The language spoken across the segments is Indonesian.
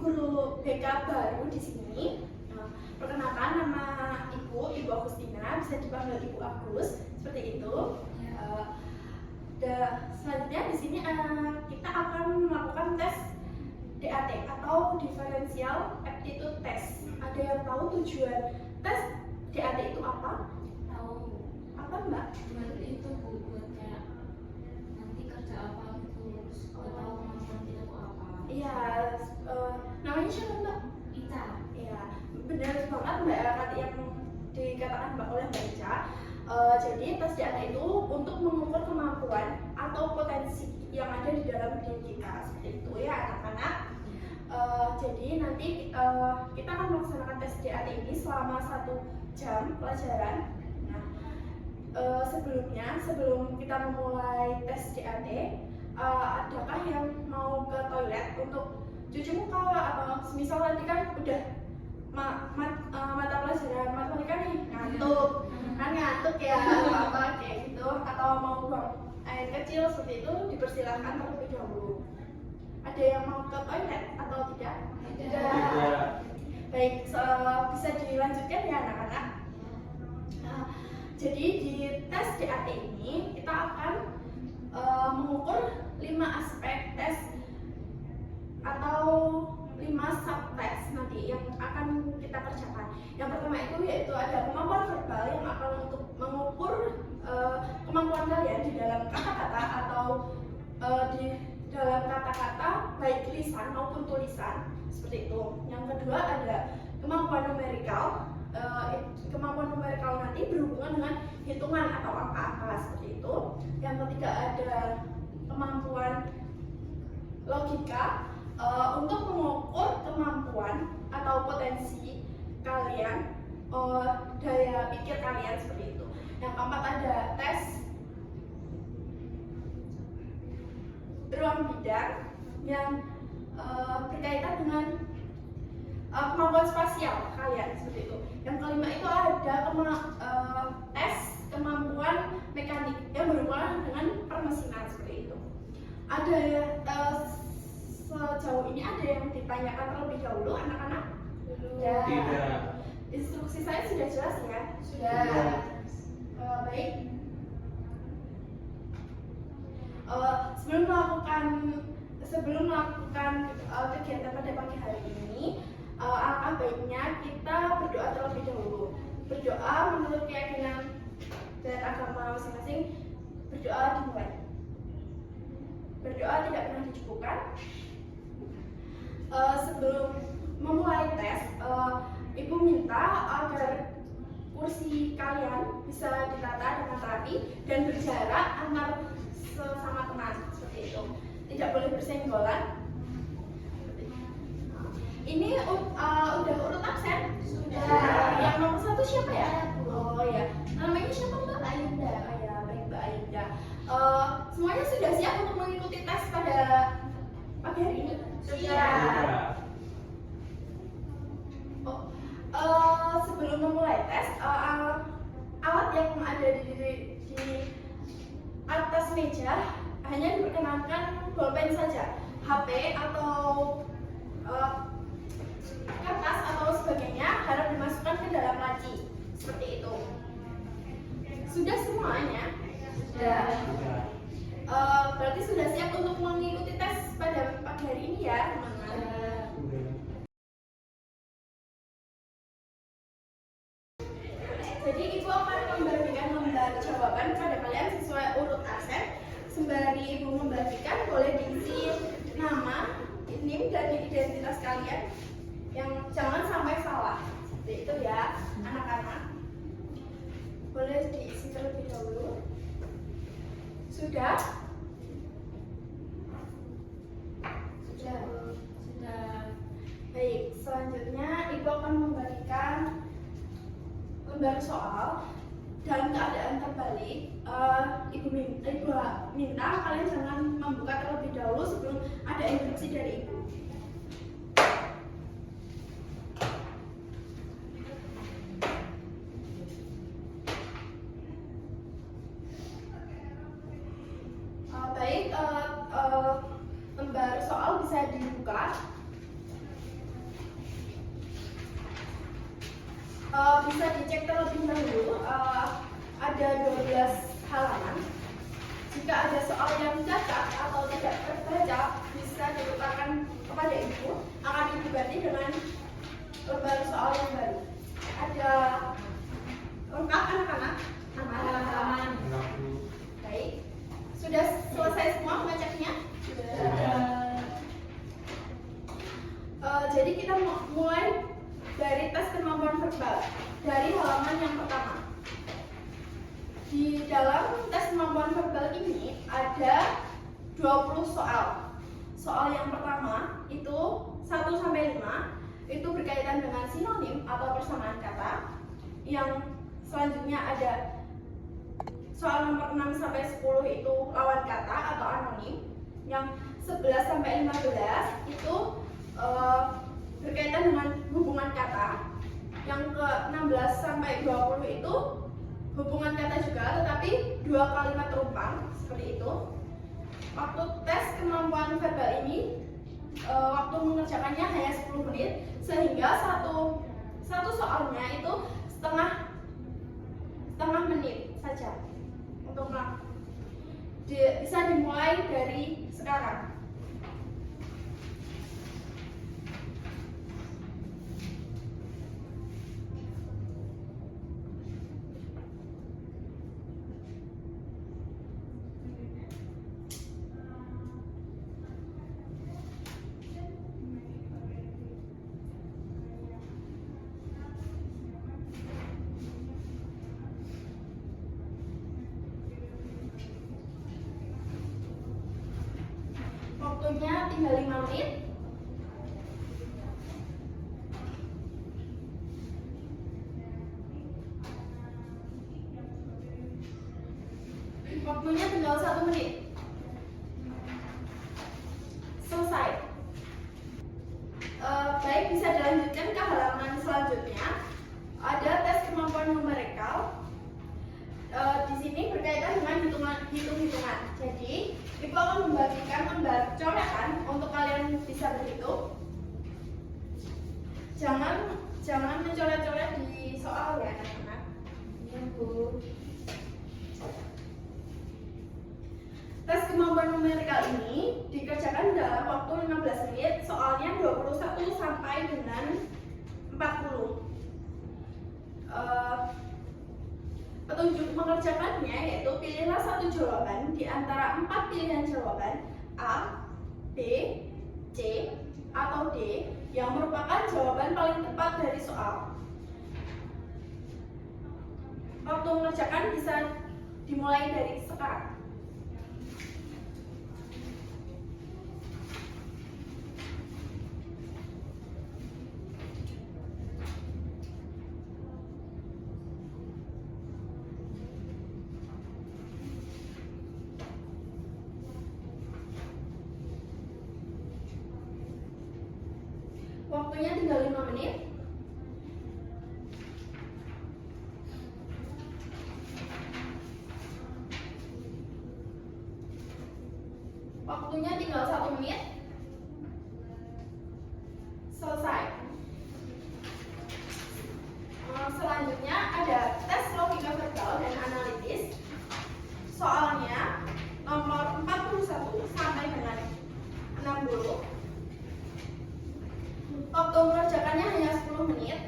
guru BK baru di sini. Perkenalkan, nama Ibu Agustina, bisa dipanggil Ibu Agus, seperti itu. Selanjutnya di sini kita akan melakukan tes DAT atau Differential Aptitude Test. Ada yang tahu tujuan tes DAT itu apa? Tahu. Apa Mbak? Buat itu buat kayak nanti kerja apa gitu, terus tahu kemampuan kita tuh apa. Iya, namanya siapa Mbak? Ica. Iya, benar banget Mbak kata yang dikatakan Mbak oleh Mbak Ica. Jadi tes DAT itu untuk mengukur kemampuan atau potensi yang ada di dalam diri kita, seperti itu ya anak-anak. Jadi nanti kita akan melaksanakan tes DAT ini selama 1 jam pelajaran. Nah, sebelum kita memulai tes DAT, adakah yang mau ke toilet untuk cuci muka atau semisal tadi kan udah mata pelajaran matematika nih ngantuk ya apa kayak gitu, atau mau buang air kecil seperti itu, dipersilahkan terlebih dahulu. Ada yang mau ke toilet atau tidak? Tidak. Baik, bisa dilanjutkan ya anak-anak. Jadi di tes DAT ini kita akan mengukur 5 aspek tes atau 5 subtes nanti yang akan kita kerjakan. Yang pertama itu yaitu ada kemampuan verbal yang akan untuk mengukur kemampuan kalian di dalam kata-kata atau di dalam kata-kata baik lisan maupun tulisan, seperti itu. Yang kedua ada kemampuan numerikal. Kemampuan numerikal nanti berhubungan dengan hitungan atau angka-angka, seperti itu. Yang ketiga ada kemampuan logika, untuk mengukur kemampuan atau potensi kalian, daya pikir kalian, seperti itu. Yang keempat ada tes ruang bidang yang berkaitan dengan kemampuan spasial kalian, seperti itu. Yang kelima itu ada tes kemampuan mekanik yang berhubungan dengan permesinan, seperti itu. Ada sejauh ini ada yang ditanyakan terlebih dahulu anak-anak? Tidak. Instruksi saya sudah jelas ya? Sudah. Baik. Sebelum melakukan kegiatan pada pagi hari ini, alangkah baiknya kita berdoa terlebih dahulu. Berdoa menurut keyakinan dan agama masing-masing. Berdoa dimulai. Berdoa tidak pernah dicukupkan. Sebelum memulai tes, Ibu minta agar kursi kalian bisa ditata dengan rapi dan berjarak antar sesama teman, seperti itu. Tidak boleh bersenggolan. Ini udah urut absen? Sudah. Yang nomor 1 siapa ya? Oh ya, namanya siapa Mbak? Ayunda. Oh ya, baik Mbak Ayunda. Semuanya sudah siap untuk mengikuti tes pada pagi hari ini? Sudah. Sebelum memulai tes, alat yang ada di atas meja hanya diperkenankan bolpen saja. HP atau kertas atau sebagainya harap dimasukkan ke dalam laci, seperti itu. Sudah semuanya? Sudah. Berarti sudah siap untuk mengikuti tes pada pagi hari ini ya, teman-teman. Jadi Ibu akan membagikan lembar jawaban pada kalian sesuai urut absen. Sembari Ibu membagikan, boleh diisi nama, NIM, dan identitas kalian yang jangan sampai salah. Seperti itu ya, anak-anak. Boleh diisi terlebih dahulu. Sudah? Sudah. Baik, selanjutnya Ibu akan membagikan lembar soal dalam keadaan terbalik. Ibu minta kalian jangan membuka terlebih dahulu sebelum ada instruksi dari Ibu. Baik, lembar soal bisa dibuka. bisa dicek terlebih dahulu. Ada 12 halaman. Jika ada soal yang cacat atau tidak terbaca, bisa diletakkan kepada ibu, akan ibu ganti dengan lembar soal yang baru. Ada lengkap anak-anak? Aman. Baik. Sudah selesai semua mengeceknya? Jadi kita mulai dari tes kemampuan verbal dari halaman yang pertama. Di dalam tes kemampuan verbal ini ada 20 soal. Soal yang pertama itu 1 sampai 5 itu berkaitan dengan sinonim atau persamaan kata. Yang selanjutnya ada soal nomor 6 sampai 10 itu lawan kata atau anonim. Yang 11 sampai 15 itu berkaitan dengan hubungan kata. Yang ke-16 sampai 20 itu hubungan kata juga, tetapi 2 kalimat terumpang seperti itu. Waktu tes kemampuan verbal ini waktu mengerjakannya hanya 10 menit, sehingga satu soalnya itu setengah menit saja untuk melakukan. Bisa dimulai dari sekarang. Waktunya tinggal 5 menit. Waktunya tinggal 1 menit. Selesai. Baik, bisa dilanjutkan ke halaman selanjutnya. Ada tes kemampuan numerikal. Di sini berkaitan dengan hitung-hitungan. Jadi, Ibu akan membagikan lembar coretan untuk kalian bisa berhitung. Jangan mencoret-coret di soal ya, anak-anak. Iya, Bu. Tes kemampuan numerikal ini dikerjakan dalam waktu 15 menit, soalnya 21 sampai dengan 40. Petunjuk mengerjakannya yaitu pilihlah satu jawaban di antara 4 pilihan jawaban A, B, C, atau D yang merupakan jawaban paling tepat dari soal. Waktu mengerjakan bisa dimulai dari sekarang. Waktunya tinggal 5 menit. Waktunya tinggal 1 menit. Selesai. Selanjutnya ada tes logika verbal dan analitis. Soalnya nomor 41 sampai dengan 60. Waktu mengerjakannya hanya 10 menit.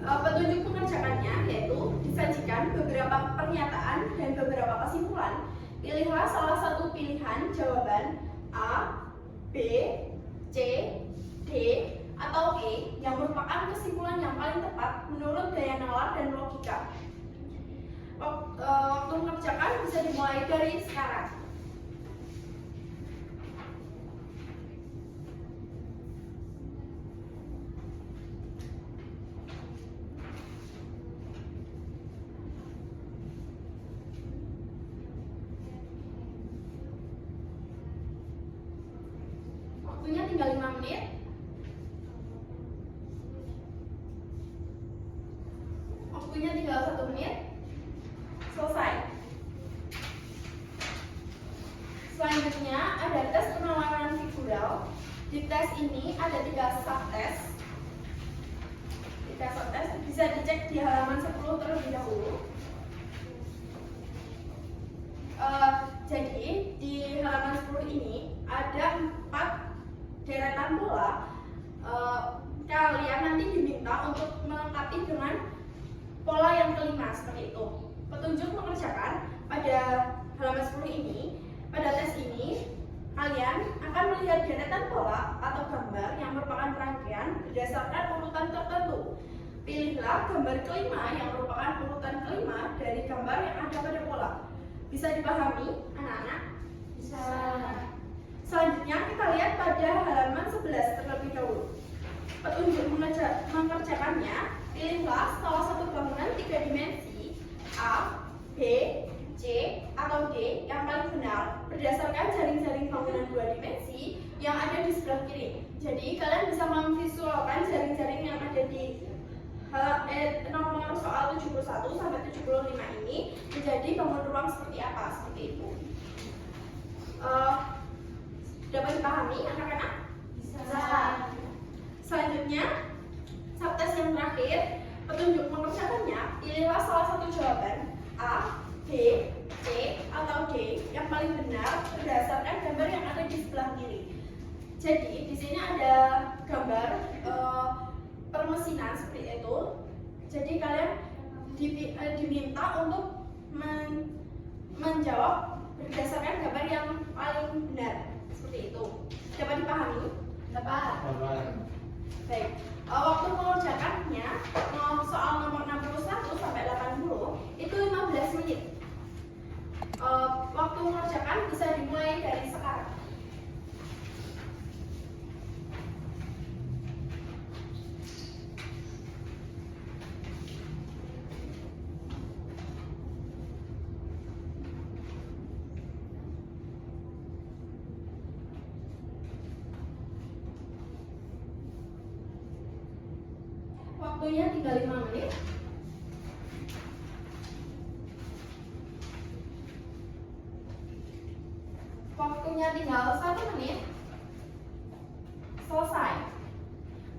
Petunjuk mengerjakannya yaitu disajikan beberapa pernyataan dan beberapa kesimpulan. Pilihlah salah satu pilihan jawaban A, B, C, D, atau E yang merupakan kesimpulan yang paling tepat menurut daya nalar dan logika. Waktu mengerjakan bisa dimulai dari sekarang. Waktunya tinggal 5 menit. Waktunya tinggal 1 menit. Selesai. Selanjutnya ada tes penalaran figural. Di tes ini ada 3 subtes. 3 subtes bisa dicek di halaman 10 terlebih dahulu. Jadi di halaman 10 ini ada 4 deretan pola. Kalian nanti diminta untuk melengkapi dengan pola yang kelima seperti itu. Petunjuk mengerjakan pada halaman 10 ini. Pada tes ini kalian akan melihat deretan pola atau gambar yang merupakan rangkaian berdasarkan urutan tertentu. Pilihlah gambar kelima yang merupakan urutan kelima dari gambar yang ada pada pola. Bisa dipahami, anak-anak? Bisa. Selanjutnya kita lihat pada halaman 11 terlebih dahulu. Petunjuk mengerjakannya, pilihlah salah satu bangunan 3 dimensi A, B, C, atau D yang paling benar berdasarkan jaring-jaring bangunan 2 dimensi yang ada di sebelah kiri. Jadi kalian bisa memvisualkan jaring-jaring yang ada di nomor soal 71 sampai 75 ini menjadi bangun ruang seperti apa, seperti itu. Dapat dipahami anak-anak? Bisa. Selanjutnya, subtes yang terakhir, petunjuk mengerjakannya, pilihlah salah satu jawaban A, B, C, atau D yang paling benar berdasarkan gambar yang ada di sebelah kiri. Jadi di sini ada gambar permesinan seperti itu. Jadi kalian diminta untuk menjawab berdasarkan gambar yang paling benar seperti itu. Dapat dipahami? Dapat. Baik. Waktu mengerjakannya soal nomor 61 sampai 80 itu 15 menit. Waktu mengerjakan bisa dimulai dari sekarang. Waktunya tinggal 5 menit. Waktunya tinggal 1 menit. Selesai.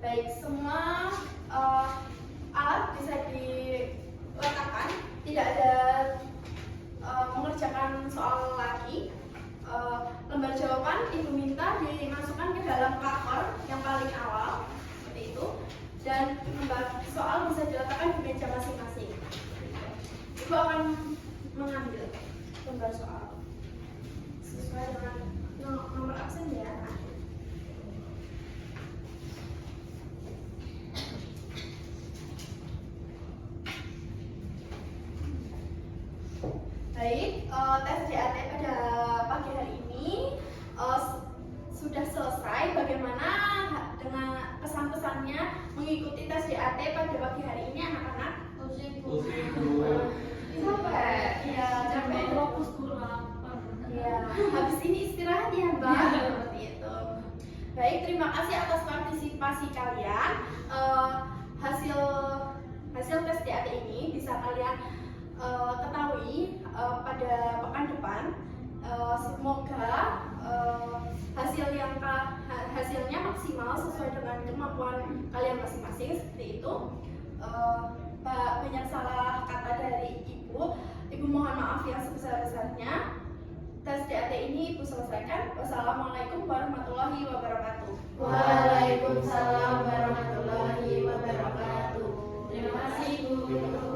Baik, semua alat bisa diletakkan. Tidak ada mengerjakan soal lagi. Lembar jawaban ibu minta dimasukkan ke dalam koper yang paling awal seperti itu. Dan lembar soal bisa diletakkan di meja masing-masing. Ibu akan mengambil lembar soal sesuai dengan nomor absen ya. Baik, tes DAT pada pagi hari ini sudah selesai. Bagaimana dengan pesan-pesannya mengikuti tes DAT pada pagi hari ini anak-anak? Capek, ya capek. Fokus kurang. Ya, habis ini istirahat ya Mbak. Seperti itu. Baik, terima kasih atas partisipasi kalian. Hasil tes DAT ini bisa kalian ketahui pada pekan depan. Semoga hasilnya maksimal sesuai dengan kemampuan kalian masing-masing seperti itu. Banyak salah kata dari Ibu mohon maaf yang sebesar-besarnya. Tes DAT ini Ibu selesaikan. Wassalamualaikum warahmatullahi wabarakatuh. Waalaikumsalam warahmatullahi wabarakatuh. Terima kasih, Bu.